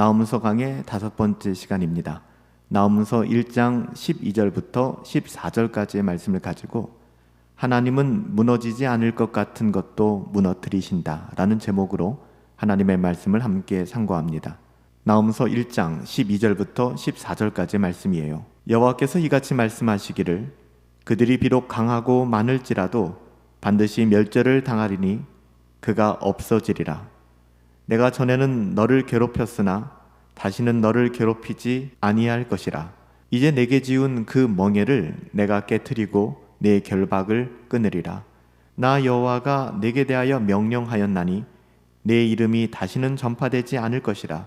나홈서 강의 5번째 시간입니다. 나홈서 1장 12절부터 14절까지의 말씀을 가지고 하나님은 무너지지 않을 것 같은 것도 무너뜨리신다 라는 제목으로 하나님의 말씀을 함께 상고합니다. 나홈서 1장 12절부터 14절까지의 말씀이에요. 여호와께서 이같이 말씀하시기를 그들이 비록 강하고 많을지라도 반드시 멸절을 당하리니 그가 없어지리라. 내가 전에는 너를 괴롭혔으나 다시는 너를 괴롭히지 아니할 것이라. 이제 내게 지운 그 멍에를 내가 깨트리고 내 결박을 끊으리라. 나 여호와가 내게 대하여 명령하였나니 내 이름이 다시는 전파되지 않을 것이라.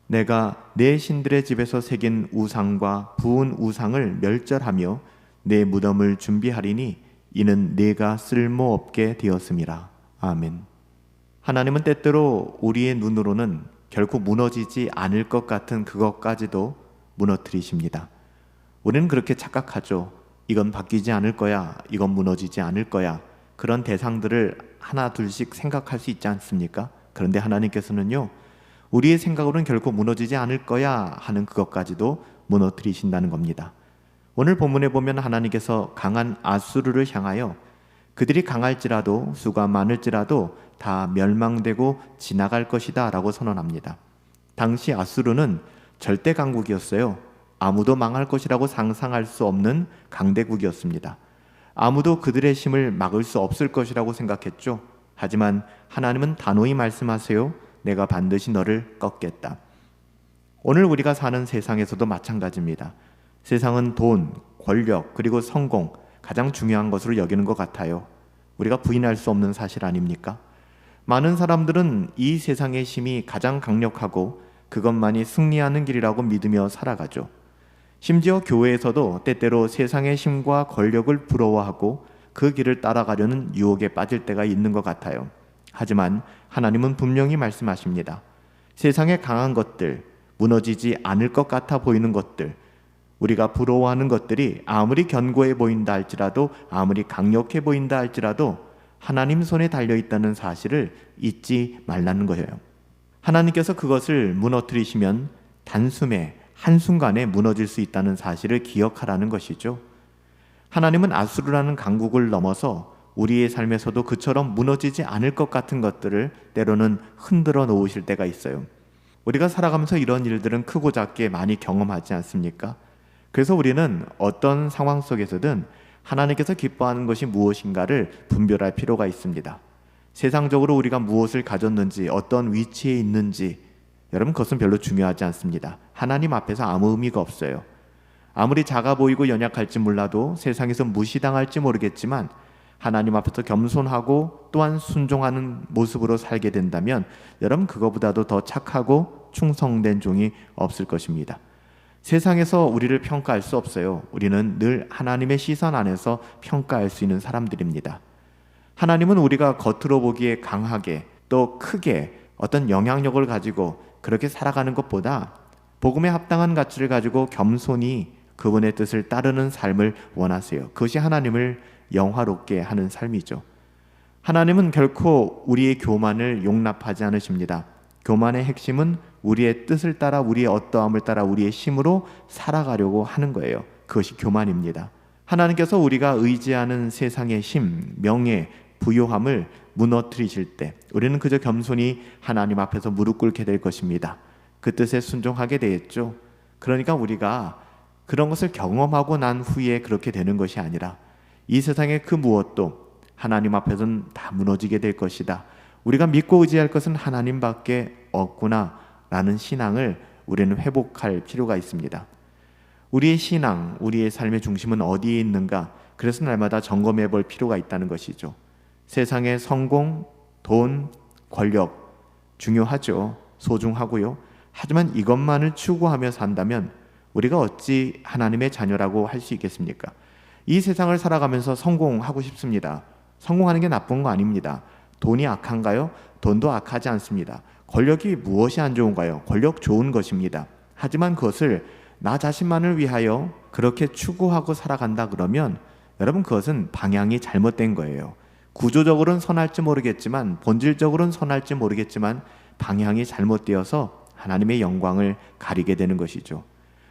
내가 내 신들의 집에서 새긴 우상과 부은 우상을 멸절하며 내 무덤을 준비하리니 이는 내가 쓸모없게 되었음이라. 아멘. 하나님은 때때로 우리의 눈으로는 결코 무너지지 않을 것 같은 그것까지도 무너뜨리십니다. 우리는 그렇게 착각하죠. 이건 바뀌지 않을 거야. 이건 무너지지 않을 거야. 그런 대상들을 하나 둘씩 생각할 수 있지 않습니까? 그런데 하나님께서는요, 우리의 생각으로는 결코 무너지지 않을 거야 하는 그것까지도 무너뜨리신다는 겁니다. 오늘 본문에 보면 하나님께서 강한 아수르를 향하여 그들이 강할지라도 수가 많을지라도 다 멸망되고 지나갈 것이다 라고 선언합니다. 당시 아수르는 절대 강국이었어요. 아무도 망할 것이라고 상상할 수 없는 강대국이었습니다. 아무도 그들의 힘을 막을 수 없을 것이라고 생각했죠. 하지만 하나님은 단호히 말씀하세요. 내가 반드시 너를 꺾겠다. 오늘 우리가 사는 세상에서도 마찬가지입니다. 세상은 돈, 권력, 그리고 성공, 가장 중요한 것으로 여기는 것 같아요. 우리가 부인할 수 없는 사실 아닙니까? 많은 사람들은 이 세상의 힘이 가장 강력하고 그것만이 승리하는 길이라고 믿으며 살아가죠. 심지어 교회에서도 때때로 세상의 힘과 권력을 부러워하고 그 길을 따라가려는 유혹에 빠질 때가 있는 것 같아요. 하지만 하나님은 분명히 말씀하십니다. 세상에 강한 것들, 무너지지 않을 것 같아 보이는 것들, 우리가 부러워하는 것들이 아무리 견고해 보인다 할지라도, 아무리 강력해 보인다 할지라도 하나님 손에 달려있다는 사실을 잊지 말라는 거예요. 하나님께서 그것을 무너뜨리시면 단숨에 한순간에 무너질 수 있다는 사실을 기억하라는 것이죠. 하나님은 아수르라는 강국을 넘어서 우리의 삶에서도 그처럼 무너지지 않을 것 같은 것들을 때로는 흔들어 놓으실 때가 있어요. 우리가 살아가면서 이런 일들은 크고 작게 많이 경험하지 않습니까? 그래서 우리는 어떤 상황 속에서든 하나님께서 기뻐하는 것이 무엇인가를 분별할 필요가 있습니다. 세상적으로 우리가 무엇을 가졌는지, 어떤 위치에 있는지, 여러분 그것은 별로 중요하지 않습니다. 하나님 앞에서 아무 의미가 없어요. 아무리 작아 보이고 연약할지 몰라도, 세상에서 무시당할지 모르겠지만 하나님 앞에서 겸손하고 또한 순종하는 모습으로 살게 된다면 여러분 그거보다도 더 착하고 충성된 종이 없을 것입니다. 세상에서 우리를 평가할 수 없어요. 우리는 늘 하나님의 시선 안에서 평가할 수 있는 사람들입니다. 하나님은 우리가 겉으로 보기에 강하게 또 크게 어떤 영향력을 가지고 그렇게 살아가는 것보다 복음에 합당한 가치를 가지고 겸손히 그분의 뜻을 따르는 삶을 원하세요. 그것이 하나님을 영화롭게 하는 삶이죠. 하나님은 결코 우리의 교만을 용납하지 않으십니다. 교만의 핵심은 우리의 뜻을 따라, 우리의 어떠함을 따라, 우리의 힘으로 살아가려고 하는 거예요. 그것이 교만입니다. 하나님께서 우리가 의지하는 세상의 힘, 명예, 부요함을 무너뜨리실 때 우리는 그저 겸손히 하나님 앞에서 무릎 꿇게 될 것입니다. 그 뜻에 순종하게 되겠죠. 그러니까 우리가 그런 것을 경험하고 난 후에 그렇게 되는 것이 아니라 이 세상의 그 무엇도 하나님 앞에서는 다 무너지게 될 것이다. 우리가 믿고 의지할 것은 하나님밖에 없구나 라는 신앙을 우리는 회복할 필요가 있습니다. 우리의 신앙, 우리의 삶의 중심은 어디에 있는가? 그래서 날마다 점검해 볼 필요가 있다는 것이죠. 세상의 성공, 돈, 권력 중요하죠. 소중하고요. 하지만 이것만을 추구하며 산다면 우리가 어찌 하나님의 자녀라고 할 수 있겠습니까? 이 세상을 살아가면서 성공하고 싶습니다. 성공하는 게 나쁜 거 아닙니다. 돈이 악한가요? 돈도 악하지 않습니다. 권력이 무엇이 안 좋은가요? 권력 좋은 것입니다. 하지만 그것을 나 자신만을 위하여 그렇게 추구하고 살아간다 그러면 여러분 그것은 방향이 잘못된 거예요. 구조적으로는 선할지 모르겠지만, 본질적으로는 선할지 모르겠지만 방향이 잘못되어서 하나님의 영광을 가리게 되는 것이죠.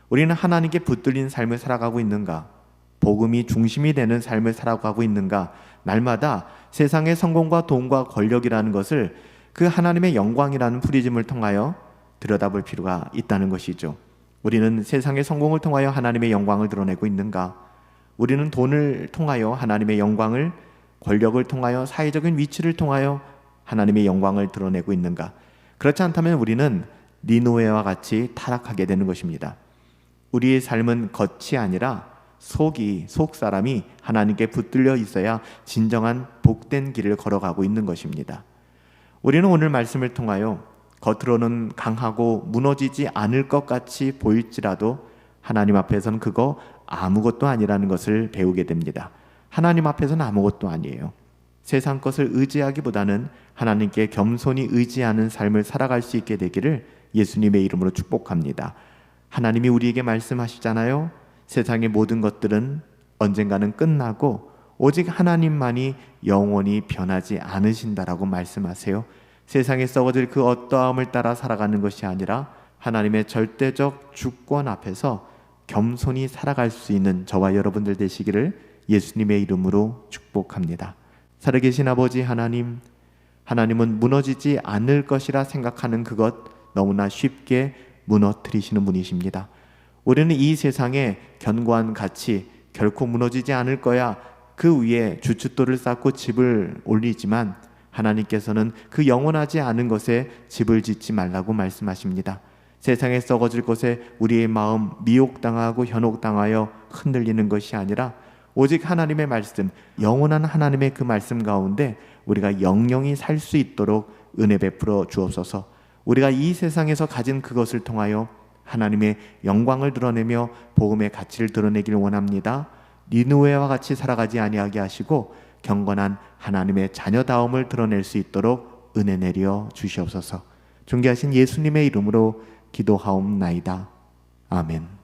우리는 하나님께 붙들린 삶을 살아가고 있는가? 복음이 중심이 되는 삶을 살아가고 있는가? 날마다 세상의 성공과 돈과 권력이라는 것을 그 하나님의 영광이라는 프리즘을 통하여 들여다볼 필요가 있다는 것이죠. 우리는 세상의 성공을 통하여 하나님의 영광을 드러내고 있는가? 우리는 돈을 통하여 하나님의 영광을, 권력을 통하여, 사회적인 위치를 통하여 하나님의 영광을 드러내고 있는가? 그렇지 않다면 우리는 니느웨와 같이 타락하게 되는 것입니다. 우리의 삶은 겉이 아니라 속 사람이 하나님께 붙들려 있어야 진정한 복된 길을 걸어가고 있는 것입니다. 우리는 오늘 말씀을 통하여 겉으로는 강하고 무너지지 않을 것 같이 보일지라도 하나님 앞에서는 그거 아무것도 아니라는 것을 배우게 됩니다. 하나님 앞에서는 아무것도 아니에요. 세상 것을 의지하기보다는 하나님께 겸손히 의지하는 삶을 살아갈 수 있게 되기를 예수님의 이름으로 축복합니다. 하나님이 우리에게 말씀하시잖아요. 세상의 모든 것들은 언젠가는 끝나고 오직 하나님만이 영원히 변하지 않으신다라고 말씀하세요. 세상에 썩어질 그 어떠함을 따라 살아가는 것이 아니라 하나님의 절대적 주권 앞에서 겸손히 살아갈 수 있는 저와 여러분들 되시기를 예수님의 이름으로 축복합니다. 살아계신 아버지 하나님, 하나님은 무너지지 않을 것이라 생각하는 그것 너무나 쉽게 무너뜨리시는 분이십니다. 우리는 이 세상에 견고한 가치, 결코 무너지지 않을 거야, 그 위에 주춧돌을 쌓고 집을 올리지만 하나님께서는 그 영원하지 않은 것에 집을 짓지 말라고 말씀하십니다. 세상에 썩어질 것에 우리의 마음 미혹당하고 현혹당하여 흔들리는 것이 아니라 오직 하나님의 말씀, 영원한 하나님의 그 말씀 가운데 우리가 영영히 살 수 있도록 은혜 베풀어 주옵소서. 우리가 이 세상에서 가진 그것을 통하여 하나님의 영광을 드러내며 복음의 가치를 드러내기를 원합니다. 니느웨와 같이 살아가지 아니하게 하시고 경건한 하나님의 자녀다움을 드러낼 수 있도록 은혜 내려 주시옵소서. 존귀하신 예수님의 이름으로 기도하옵나이다. 아멘.